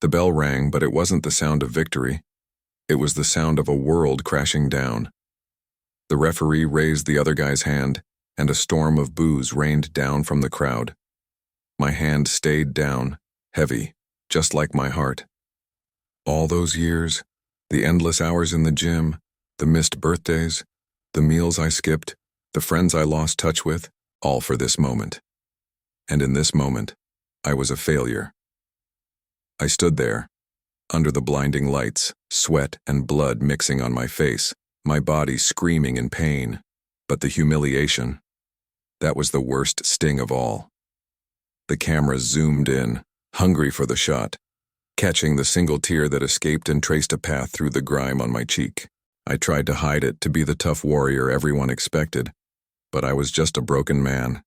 The bell rang, but it wasn't the sound of victory. It was the sound of a world crashing down. The referee raised the other guy's hand, and a storm of boos rained down from the crowd. My hand stayed down, heavy, just like my heart. All those years, the endless hours in the gym, the missed birthdays, the meals I skipped, the friends I lost touch with, all for this moment. And in this moment, I was a failure. I stood there, under the blinding lights, sweat and blood mixing on my face, my body screaming in pain. But the humiliation, that was the worst sting of all. The camera zoomed in, hungry for the shot, catching the single tear that escaped and traced a path through the grime on my cheek. I tried to hide it, to be the tough warrior everyone expected, but I was just a broken man.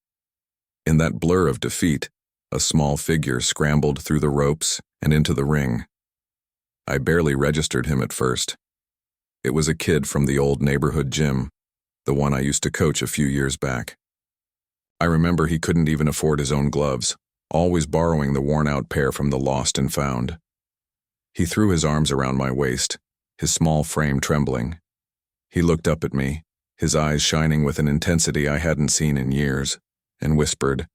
In that blur of defeat, a small figure scrambled through the ropes and into the ring. I barely registered him at first. It was a kid from the old neighborhood gym, the one I used to coach a few years back. I remember he couldn't even afford his own gloves, always borrowing the worn-out pair from the lost and found. He threw his arms around my waist, his small frame trembling. He looked up at me, his eyes shining with an intensity I hadn't seen in years, and whispered,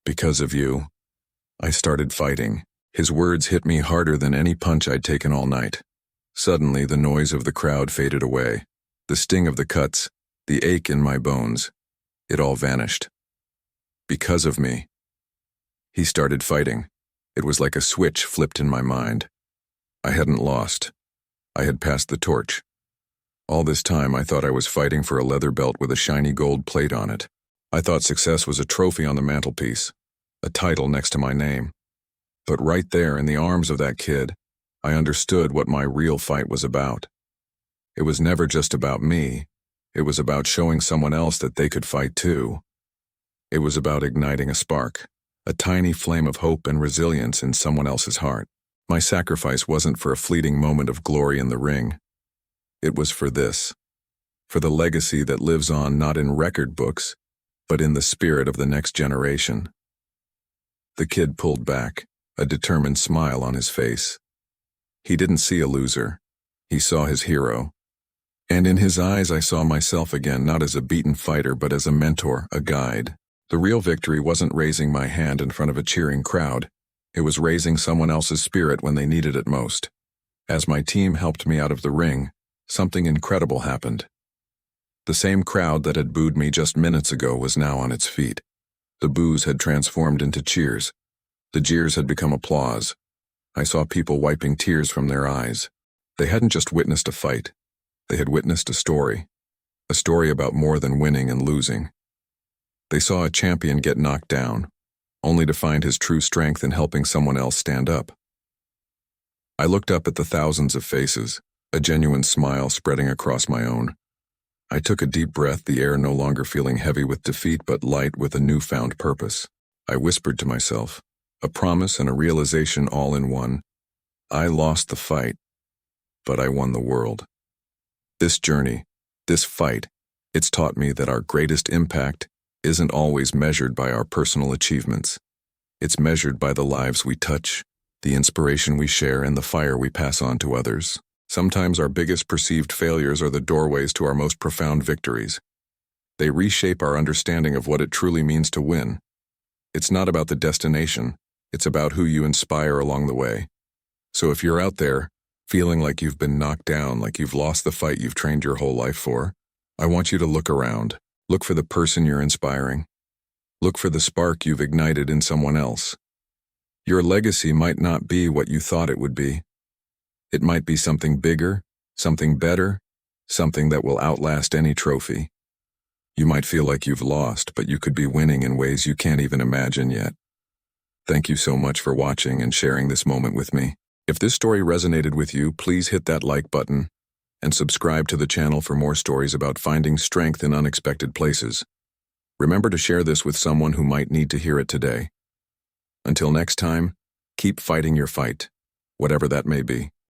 "Because of you, I started fighting." His words hit me harder than any punch I'd taken all night. Suddenly, the noise of the crowd faded away. The sting of the cuts, the ache in my bones, it all vanished. Because of me. He started fighting. It was like a switch flipped in my mind. I hadn't lost. I had passed the torch. All this time, I thought I was fighting for a leather belt with a shiny gold plate on it. I thought success was a trophy on the mantelpiece, a title next to my name. But right there in the arms of that kid, I understood what my real fight was about. It was never just about me. It was about showing someone else that they could fight too. It was about igniting a spark, a tiny flame of hope and resilience in someone else's heart. My sacrifice wasn't for a fleeting moment of glory in the ring. It was for this, for the legacy that lives on not in record books, but in the spirit of the next generation. The kid pulled back, a determined smile on his face. He didn't see a loser. He saw his hero. And in his eyes I saw myself again, not as a beaten fighter, but as a mentor, a guide. The real victory wasn't raising my hand in front of a cheering crowd. It was raising someone else's spirit when they needed it most. As my team helped me out of the ring, something incredible happened. The same crowd that had booed me just minutes ago was now on its feet. The boos had transformed into cheers. The jeers had become applause. I saw people wiping tears from their eyes. They hadn't just witnessed a fight. They had witnessed a story about more than winning and losing. They saw a champion get knocked down, only to find his true strength in helping someone else stand up. I looked up at the thousands of faces, a genuine smile spreading across my own. I took a deep breath, the air no longer feeling heavy with defeat but light with a newfound purpose. I whispered to myself, a promise and a realization all in one. I lost the fight, but I won the world. This journey, this fight, it's taught me that our greatest impact isn't always measured by our personal achievements. It's measured by the lives we touch, the inspiration we share, and the fire we pass on to others. Sometimes our biggest perceived failures are the doorways to our most profound victories. They reshape our understanding of what it truly means to win. It's not about the destination, it's about who you inspire along the way. So if you're out there, feeling like you've been knocked down, like you've lost the fight you've trained your whole life for, I want you to look around. Look for the person you're inspiring. Look for the spark you've ignited in someone else. Your legacy might not be what you thought it would be. It might be something bigger, something better, something that will outlast any trophy. You might feel like you've lost, but you could be winning in ways you can't even imagine yet. Thank you so much for watching and sharing this moment with me. If this story resonated with you, please hit that like button and subscribe to the channel for more stories about finding strength in unexpected places. Remember to share this with someone who might need to hear it today. Until next time, keep fighting your fight, whatever that may be.